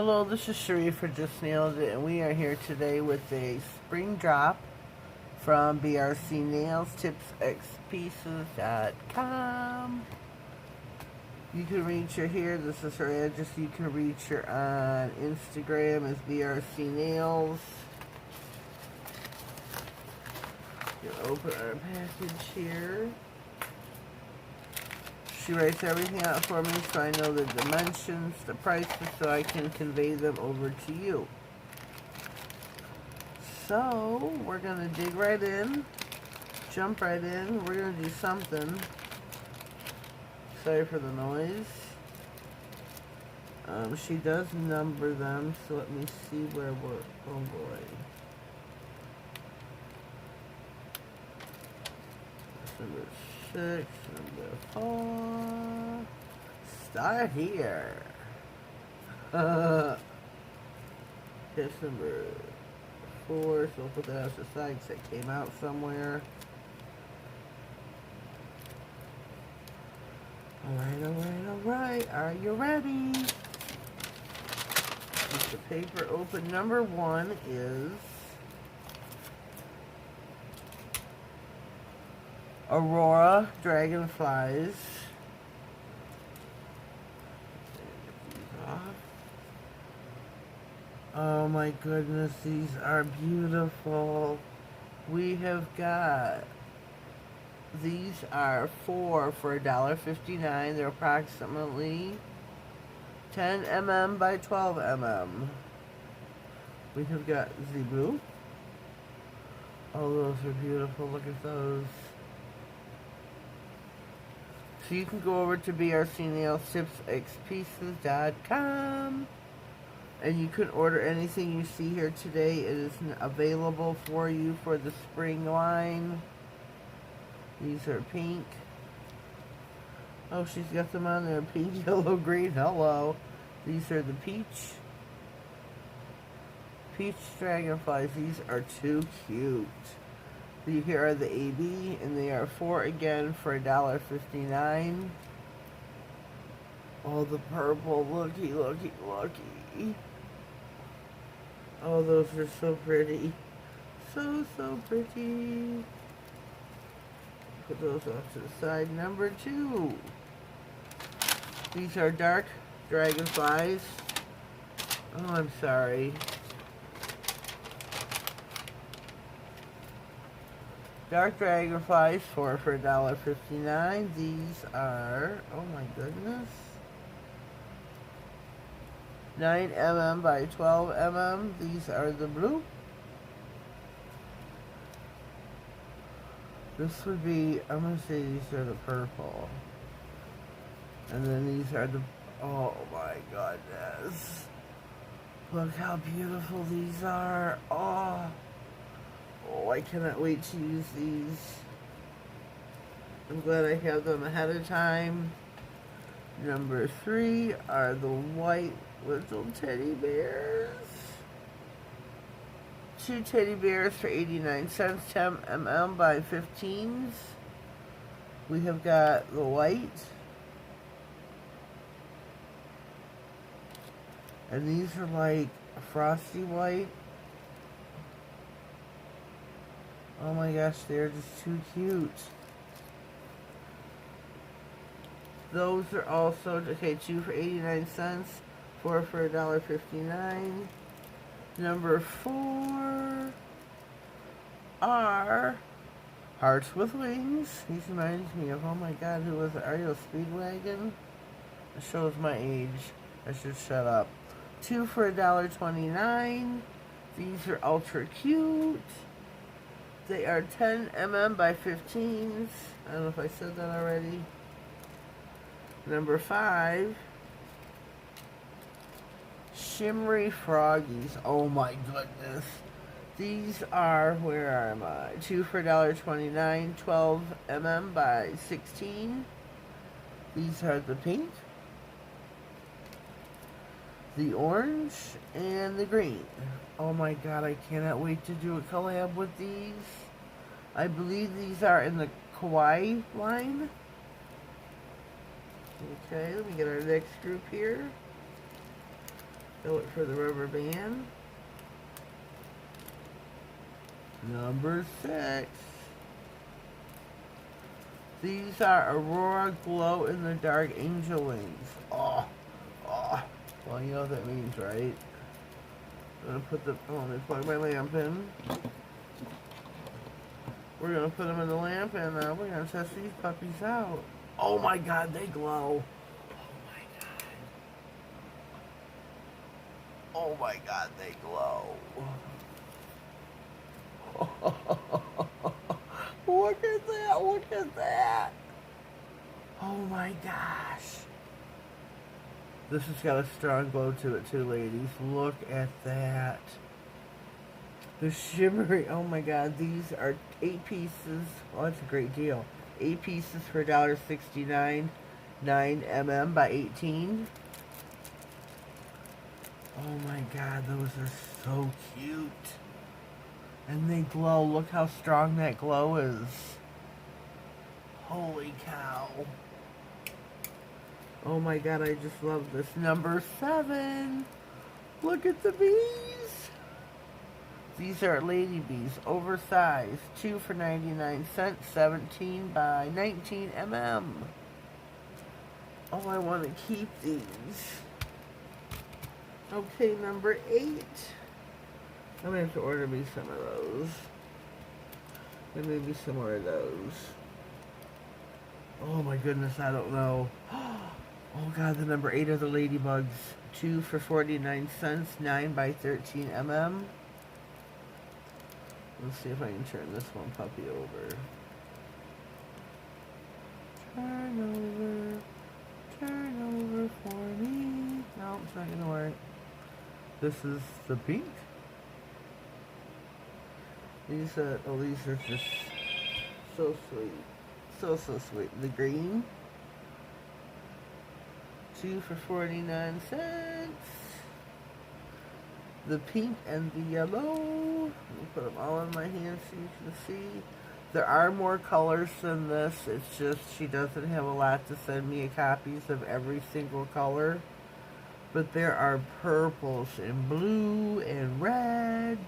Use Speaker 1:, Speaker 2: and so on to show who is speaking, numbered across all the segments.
Speaker 1: Hello, this is Shimmery for Just Nailed It, and we are here today with a spring drop from BRC Nails tipsxpieces.com. You can reach her here. This is her address. You can reach her on Instagram as BRC Nails. You'll open our package here. She writes everything out for me so I know the dimensions, the prices, so I can convey them over to you. So, we're going to dig right in, jump right in. We're going to do something. Sorry for the noise. She does number them, so let me see where we're, oh boy. Number 6, number 4. Start here. Here's number 4, so we'll put that out to the side because it came out somewhere. Alright. Are you ready? Get the paper open. Number 1 is Aurora Dragonflies. Oh my goodness, these are beautiful. We have got, these are 4 for $1.59. They're approximately 10 mm by 12 mm. We have got the blue. Oh, those are beautiful. Look at those. So you can go over to brcnailstipsxpieces.com and you can order anything you see here today. It is available for you for the spring line. These are pink. Oh, she's got them on there. Pink, yellow, green. Hello. These are the peach dragonflies. These are too cute. Here are the AB, and they are 4 again for $1.59. Oh, the purple, looky. Oh, those are so pretty. So pretty. Put those off to the side. Number 2. These are dark dragonflies. Oh, I'm sorry. Dark dragonflies, 4 for $1.59. These are, oh my goodness, 9 mm by 12 mm. These are the blue. This would be, I'm going to say these are the purple. And then these are the, oh my goodness. Look how beautiful these are. Oh, I cannot wait to use these. I'm glad I have them ahead of time. Number 3 are the white little teddy bears. 2 teddy bears for 89 cents, 10 mm by 15s. We have got the white. And these are like a frosty white. Oh my gosh, they're just too cute. Those are also, okay, 2 for 89 cents, 4 for $1.59. Number 4 are Hearts with Wings. These reminds me of, oh my god, who was it? Ariel Speedwagon? It shows my age. I should shut up. 2 for $1.29. These are ultra cute. They are 10 mm by 15s. I don't know if I said that already. Number 5. Shimmery Froggies. Oh my goodness. These are, where am I? 2 for $1.29, 12 mm by 16. These are the pink, the orange, and the green. Oh my god, I cannot wait to do a collab with these. I believe these are in the kawaii line. Okay, let me get our next group here. Go look for the rubber band. Number 6. These are Aurora Glow in the Dark Angel Wings. Oh. Well, you know what that means, right? I'm gonna put the, let me plug my lamp in. We're gonna put them in the lamp and we're gonna test these puppies out. Oh my god, they glow. Oh my god, they glow. Look at that, look at that. Oh my gosh. This has got a strong glow to it too, ladies. Look at that. The Shimmery, oh my god, these are 8 pieces. Oh, that's a great deal. 8 pieces for $1.69. 9 mm by 18. Oh my god, those are so cute. And they glow. Look how strong that glow is. Holy cow. Oh my god, I just love this. Number 7. Look at the bees. These are lady bees, oversized. 2 for 99 cents, 17 by 19 mm. Oh, I want to keep these. Okay, number 8. I'm going to have to order me some of those. And maybe some more of those. Oh my goodness, I don't know. Oh god, the number 8 are the ladybugs. 2 for 49 cents, 9 by 13 mm. Let's see if I can turn this one puppy over. Turn over for me. No, it's not gonna work. This is the pink. These are just so sweet. So sweet. The green. 2 for 49 cents. The pink and the yellow. Let me put them all in my hand so you can see. There are more colors than this. It's just she doesn't have a lot to send me copies of every single color. But there are purples and blue and red.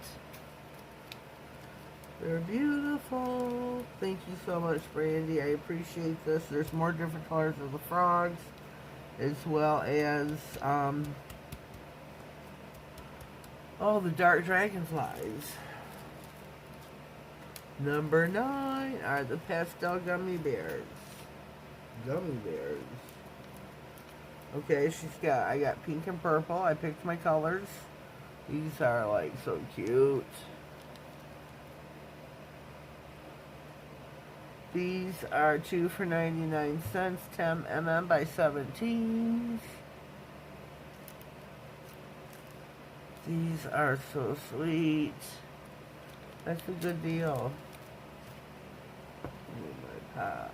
Speaker 1: They're beautiful. Thank you so much, Brandy. I appreciate this. There's more different colors of the frogs, as well as, the dark dragonflies. Number 9 are the pastel gummy bears. Gummy bears. Okay, I got pink and purple. I picked my colors. These are like so cute. These are 2 for 99 cents, 10 mm by 17. These are so sweet. That's a good deal. My pop.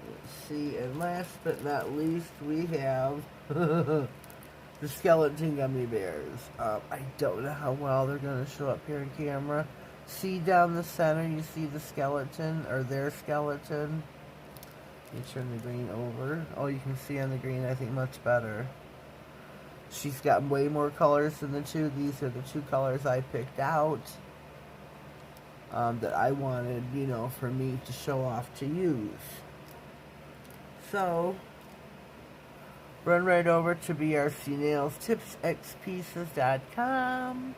Speaker 1: Let's see, and last but not least, we have the skeleton gummy bears. I don't know how well they're going to show up here in camera. See down the center, you see the skeleton, or their skeleton. You turn the green over. Oh, you can see on the green, I think, much better. She's got way more colors than the two. These are the 2 colors I picked out that I wanted, for me to show off to use. So, run right over to BRC Nails tipsxpieces.com.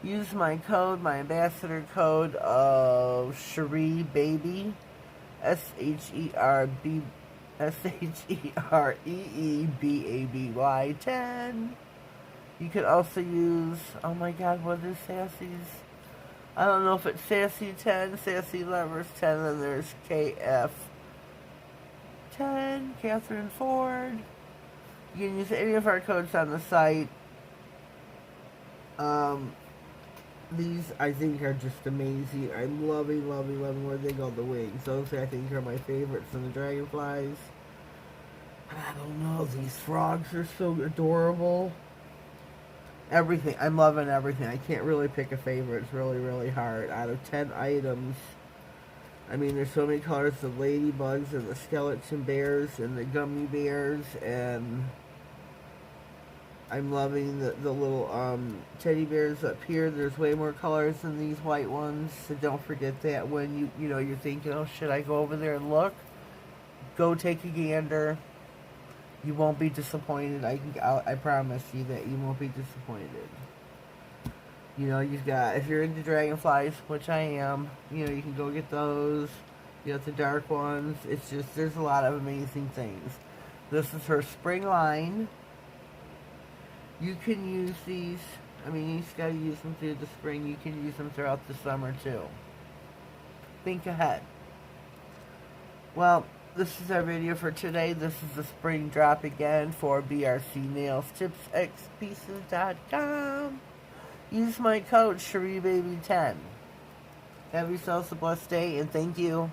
Speaker 1: Use my code, my ambassador code of Shimmery Baby, SHEREEBABY 10. You could also use, oh my god, what is Sassy's? I don't know if it's Sassy 10, Sassy Lovers 10, and there's KF 10, Catherine Ford. You can use any of our codes on the site. These, I think, are just amazing. I'm loving where they go, the wings. Those, I think, are my favorites from the dragonflies. I don't know, these frogs are so adorable. Everything, I'm loving everything. I can't really pick a favorite. It's really hard. Out of 10 items, I mean, there's so many colors of ladybugs and the skeleton bears and the gummy bears and I'm loving the little teddy bears up here. There's way more colors than these white ones, so don't forget that when you know you're thinking, oh, should I go over there and look? Go take a gander. You won't be disappointed. I promise you that you won't be disappointed. You know, you've got, if you're into dragonflies, which I am, you know, you can go get those. You got the dark ones. It's just, there's a lot of amazing things. This is her spring line. You can use these, I mean, you just got to use them through the spring. You can use them throughout the summer, too. Think ahead. Well, this is our video for today. This is the spring drop again for BRC Nails Tips XPieces.com. Use my code SherryBaby10. Have yourselves a blessed day, and thank you.